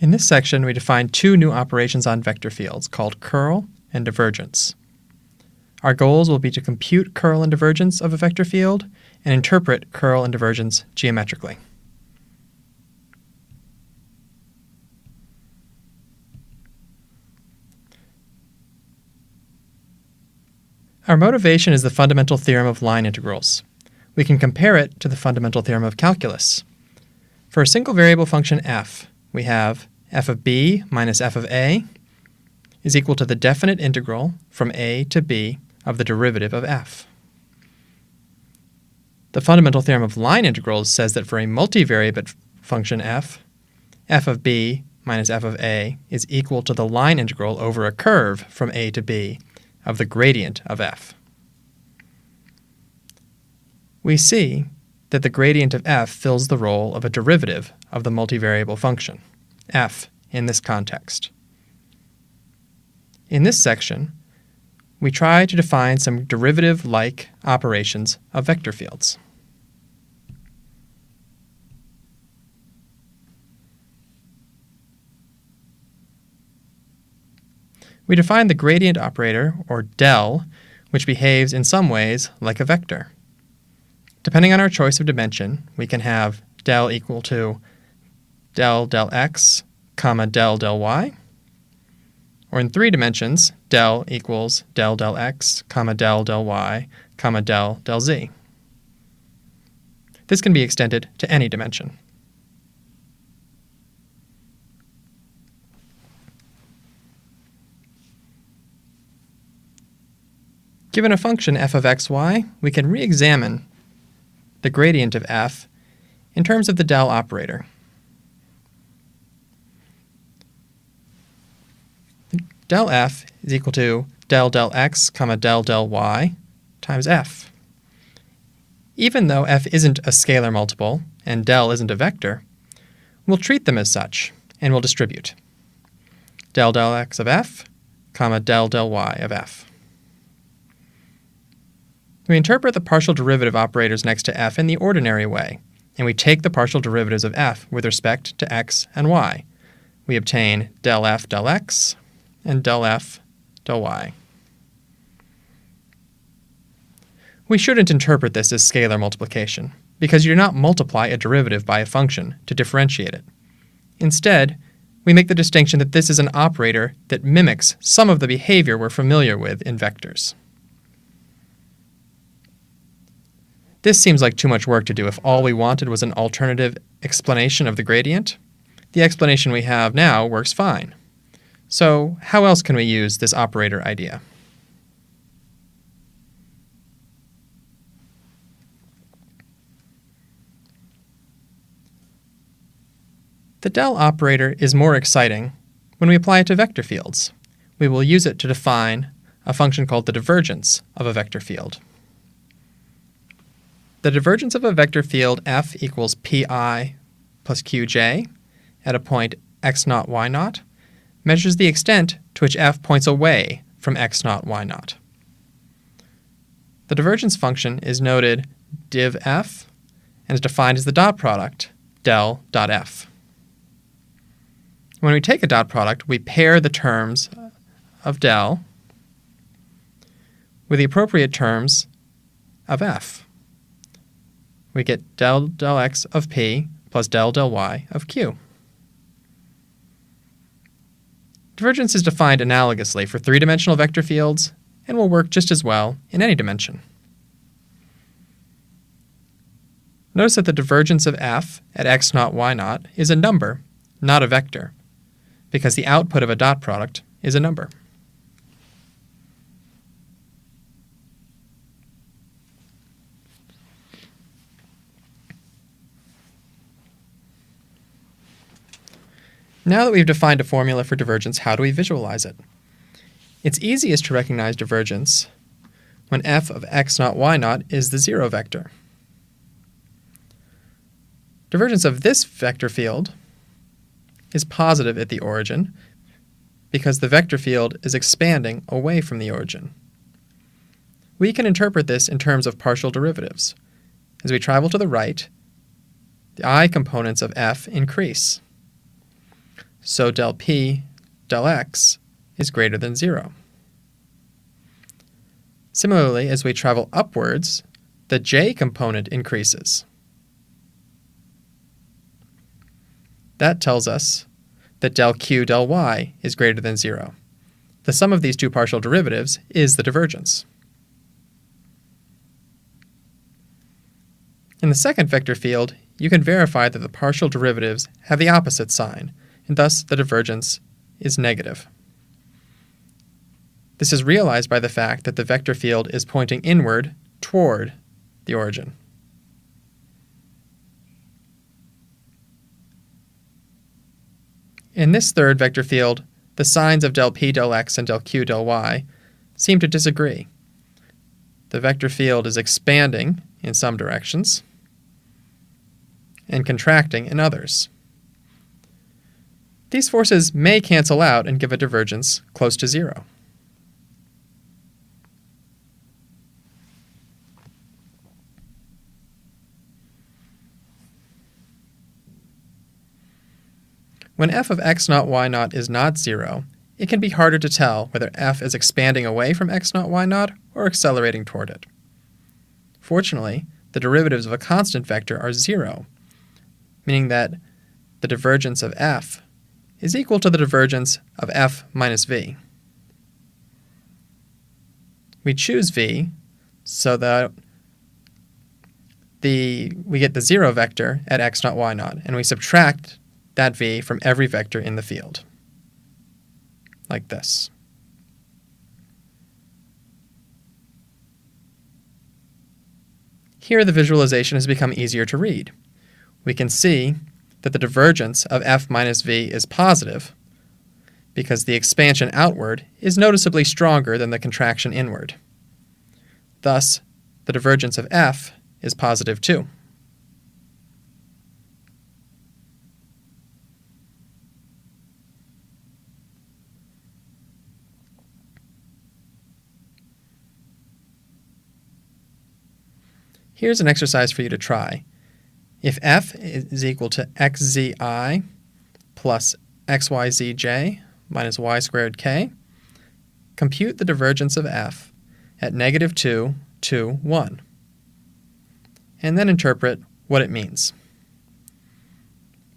In this section, we define two new operations on vector fields called curl and divergence. Our goals will be to compute curl and divergence of a vector field and interpret curl and divergence geometrically. Our motivation is the fundamental theorem of line integrals. We can compare it to the fundamental theorem of calculus. For a single variable function f, we have f of b minus f of a is equal to the definite integral from a to b of the derivative of f. The fundamental theorem of line integrals says that for a multivariate function f of b minus f of a is equal to the line integral over a curve from a to b of the gradient of f. We see that the gradient of f fills the role of a derivative of the multivariable function, f, in this context. In this section, we try to define some derivative-like operations of vector fields. We define the gradient operator, or del, which behaves in some ways like a vector. Depending on our choice of dimension, we can have del equal to del x, comma del y, or in 3 dimensions, del equals del x, comma del y, comma del z. This can be extended to any dimension. Given a function f of xy, we can re-examine the gradient of f in terms of the del operator. Del f is equal to del x, comma del y times f. Even though f isn't a scalar multiple and del isn't a vector, we'll treat them as such and we'll distribute del x of f, comma del y of f. We interpret the partial derivative operators next to f in the ordinary way, and we take the partial derivatives of f with respect to x and y. We obtain del f del x and del f del y. We shouldn't interpret this as scalar multiplication, because you do not multiply a derivative by a function to differentiate it. Instead, we make the distinction that this is an operator that mimics some of the behavior we're familiar with in vectors. This seems like too much work to do if all we wanted was an alternative explanation of the gradient. The explanation we have now works fine. So how else can we use this operator idea? The del operator is more exciting when we apply it to vector fields. We will use it to define a function called the divergence of a vector field. The divergence of a vector field f equals pi plus qj at a point x0, y0 measures the extent to which f points away from x0, y0. The divergence function is noted div f and is defined as the dot product del dot f. When we take a dot product, we pair the terms of del with the appropriate terms of f. We get del x of p plus del y of q. Divergence is defined analogously for 3-dimensional vector fields and will work just as well in any dimension. Notice that the divergence of f at x0, y0 is a number, not a vector, because the output of a dot product is a number. Now that we've defined a formula for divergence, how do we visualize it? It's easiest to recognize divergence when f of x0, y0 is the 0 vector. Divergence of this vector field is positive at the origin because the vector field is expanding away from the origin. We can interpret this in terms of partial derivatives. As we travel to the right, the I components of f increase. so del p del x is greater than 0. Similarly, as we travel upwards, the j component increases. That tells us that del q del y is greater than 0. The sum of these two partial derivatives is the divergence. In the second vector field, you can verify that the partial derivatives have the opposite sign, and thus the divergence is negative. This is realized by the fact that the vector field is pointing inward toward the origin. In this third vector field, the signs of del p del x and del q del y seem to disagree. The vector field is expanding in some directions and contracting in others. These forces may cancel out and give a divergence close to 0. When f of x naught y naught is not 0, it can be harder to tell whether f is expanding away from x naught y naught or accelerating toward it. Fortunately, the derivatives of a constant vector are 0, meaning that the divergence of f is equal to the divergence of f minus v. We choose v so that we get the 0 vector at x naught y naught, and we subtract that v from every vector in the field, like this. Here the visualization has become easier to read. We can see that the divergence of f minus v is positive because the expansion outward is noticeably stronger than the contraction inward. Thus, the divergence of f is positive too. Here's an exercise for you to try. If f is equal to xzi plus xyzj minus y squared k, compute the divergence of f at -2, 2, 1, and then interpret what it means.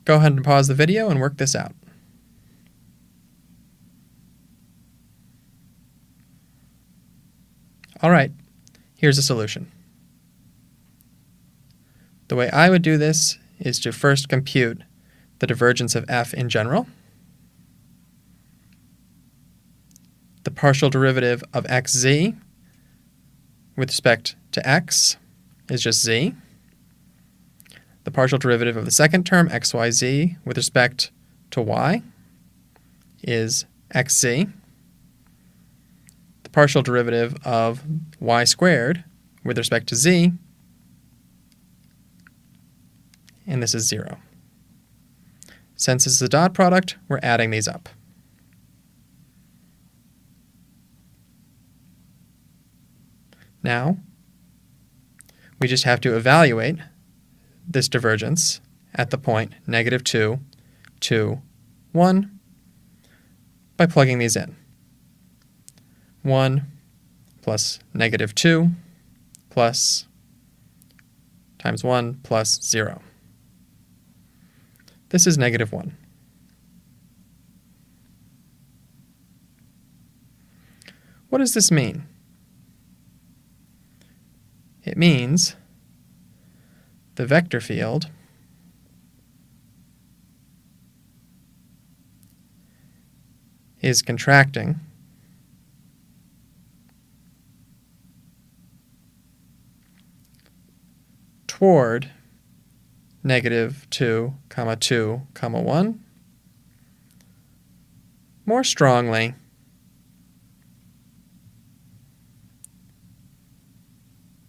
Go ahead and pause the video and work this out. All right, here's a solution. The way I would do this is to first compute the divergence of f in general. The partial derivative of xz with respect to x is just z. The partial derivative of the second term, xyz, with respect to y is xz. The partial derivative of y squared with respect to z, and this is 0. Since this is a dot product, we're adding these up. Now, we just have to evaluate this divergence at the point -2, 2, 1 by plugging these in. 1 plus -2 plus times 1 plus 0. This is -1. What does this mean? It means the vector field is contracting toward -2, 2, 1 more strongly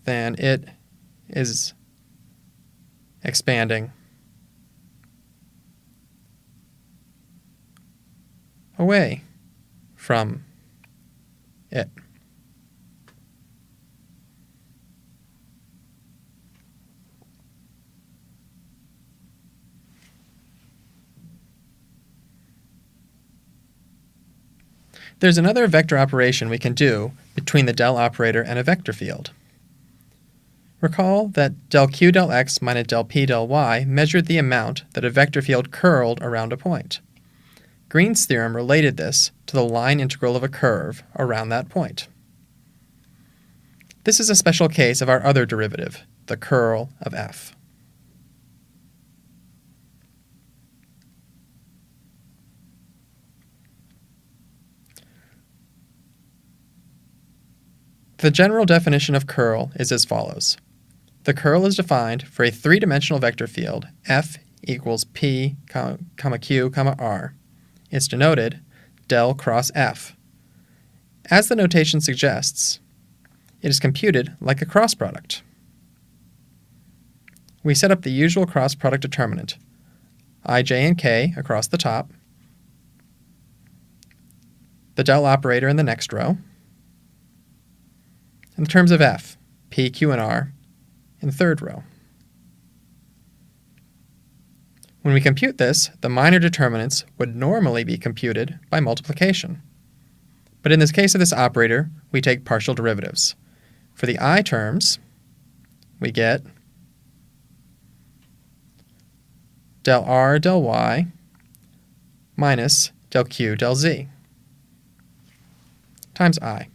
than it is expanding away from it. There's another vector operation we can do between the del operator and a vector field. Recall that del q del x minus del p del y measured the amount that a vector field curled around a point. Green's theorem related this to the line integral of a curve around that point. This is a special case of our other derivative, the curl of f. The general definition of curl is as follows. The curl is defined for a three-dimensional vector field f equals p, q, r. It's denoted del cross f. As the notation suggests, it is computed like a cross product. We set up the usual cross product determinant, I, j, and k across the top, the del operator in the next row, and the terms of f, p, q, and r in the third row. When we compute this, the minor determinants would normally be computed by multiplication. But in this case of this operator, we take partial derivatives. For the I terms, we get del r del y minus del q del z times I.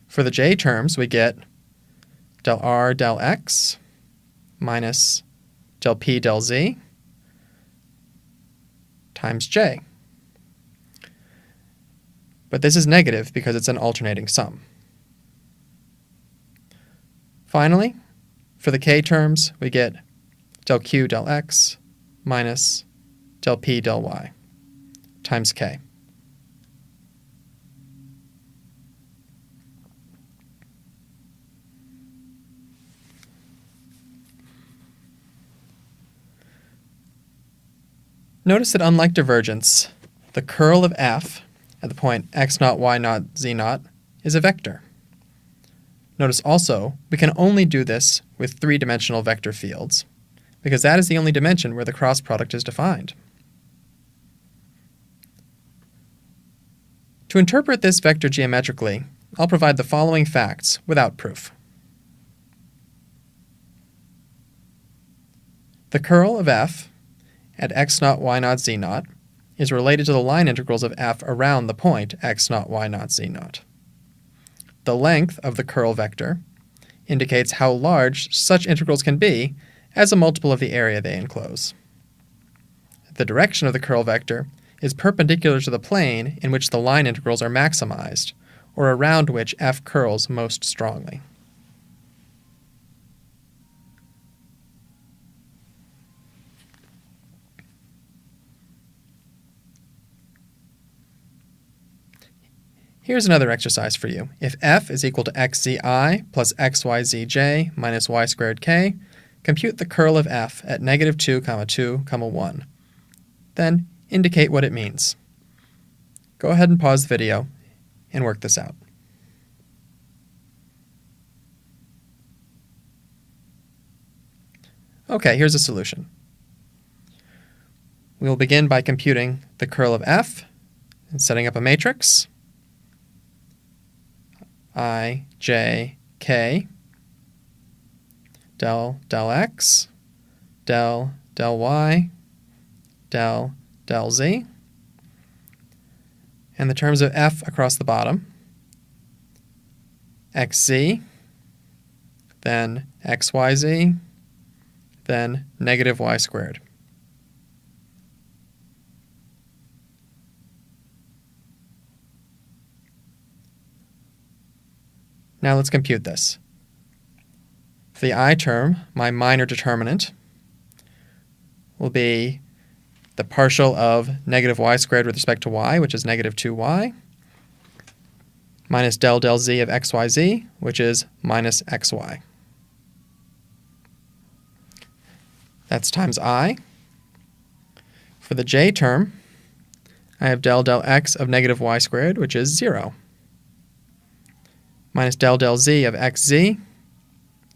For the j terms, we get del r del x minus del p del z times j. But this is negative because it's an alternating sum. Finally, for the k terms, we get del q del x minus del p del y times k. Notice that unlike divergence, the curl of f at the point x naught, y naught, z naught is a vector. Notice also, we can only do this with three-dimensional vector fields, because that is the only dimension where the cross product is defined. To interpret this vector geometrically, I'll provide the following facts without proof. The curl of f at x naught, y naught, z naught is related to the line integrals of f around the point x naught, y naught, z naught. The length of the curl vector indicates how large such integrals can be as a multiple of the area they enclose. The direction of the curl vector is perpendicular to the plane in which the line integrals are maximized, or around which f curls most strongly. Here's another exercise for you. If f is equal to xzi plus xyzj minus y squared k, compute the curl of f at negative 2, 2, 1. Then indicate what it means. Go ahead and pause the video and work this out. Okay, here's a solution. We will begin by computing the curl of f and setting up a matrix. I, j, k, del x, del y, del z, and the terms of f across the bottom, xz, then xyz, then negative y squared. Now let's compute this. For the I term, my minor determinant will be the partial of negative y squared with respect to y, which is negative 2y, minus del z of xyz, which is minus xy. That's times I. For the j term, I have del x of negative y squared, which is 0. Minus del z of xz,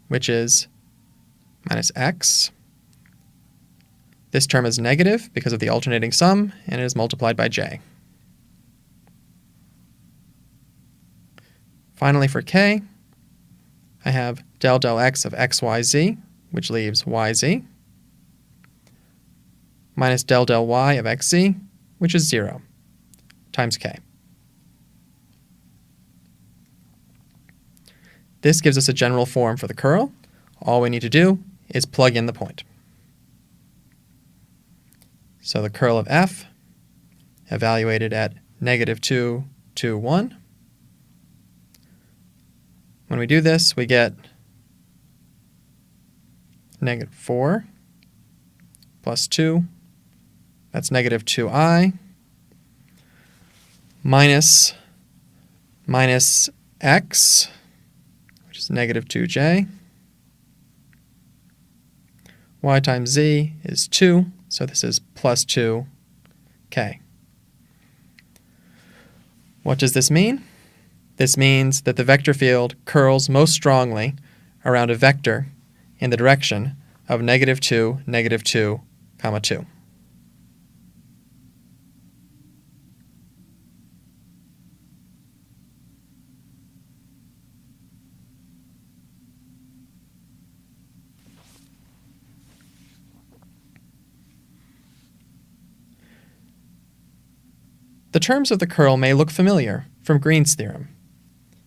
which is minus x, This term is negative because of the alternating sum, and it is multiplied by j. Finally, for k, I have del x of xyz, which leaves yz, minus del y of xz, which is 0, times k. This gives us a general form for the curl. All we need to do is plug in the point. So the curl of f, evaluated at -2, 2, 1. When we do this, we get -4 plus 2, that's -2i, minus x, which is -2j. Y times z is 2, so this is plus 2k. What does this mean? This means that the vector field curls most strongly around a vector in the direction of -2, -2, 2. The terms of the curl may look familiar from Green's theorem.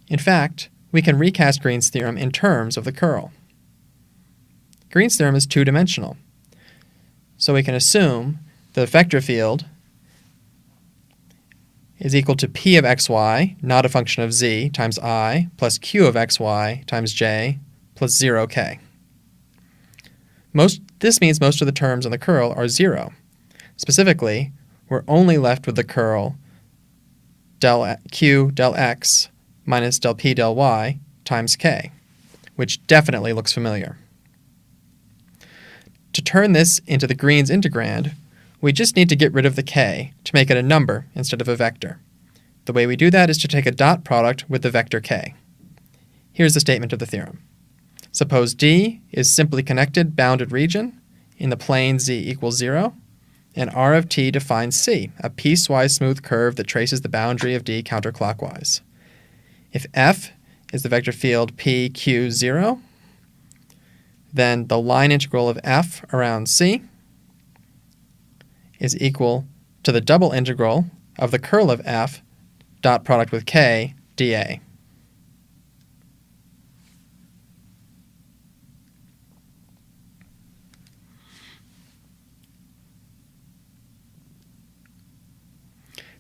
In fact, we can recast Green's theorem in terms of the curl. Green's theorem is two-dimensional, so we can assume the vector field is equal to p of xy, not a function of z, times I, plus q of xy times j, plus 0k. This means most of the terms in the curl are 0. Specifically, we're only left with the curl del q del x minus del p del y times k, which definitely looks familiar. To turn this into the Green's integrand, we just need to get rid of the k to make it a number instead of a vector. The way we do that is to take a dot product with the vector k. Here's the statement of the theorem. Suppose D is simply connected bounded region in the plane z equals 0, and R of t defines C, a piecewise smooth curve that traces the boundary of D counterclockwise. If F is the vector field P, Q, 0, then the line integral of F around C is equal to the double integral of the curl of F dot product with K dA.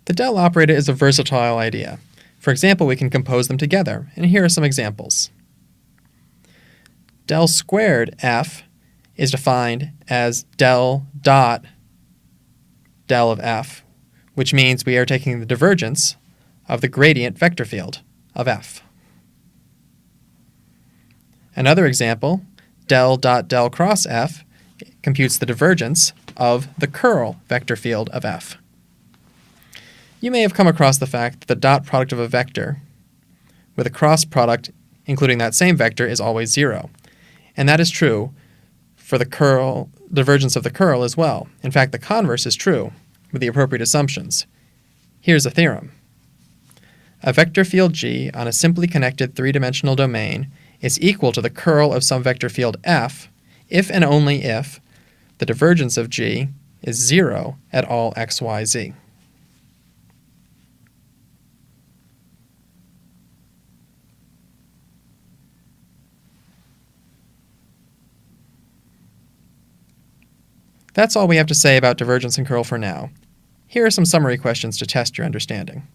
The del operator is a versatile idea. For example, we can compose them together, and here are some examples. Del squared f is defined as del dot del of f, which means we are taking the divergence of the gradient vector field of f. Another example, del dot del cross f computes the divergence of the curl vector field of f. You may have come across the fact that the dot product of a vector with a cross product including that same vector is always 0. And that is true for the divergence of the curl as well. In fact, the converse is true with the appropriate assumptions. Here's a theorem. A vector field G on a simply connected three-dimensional domain is equal to the curl of some vector field F if and only if the divergence of G is 0 at all x, y, z. That's all we have to say about divergence and curl for now. Here are some summary questions to test your understanding.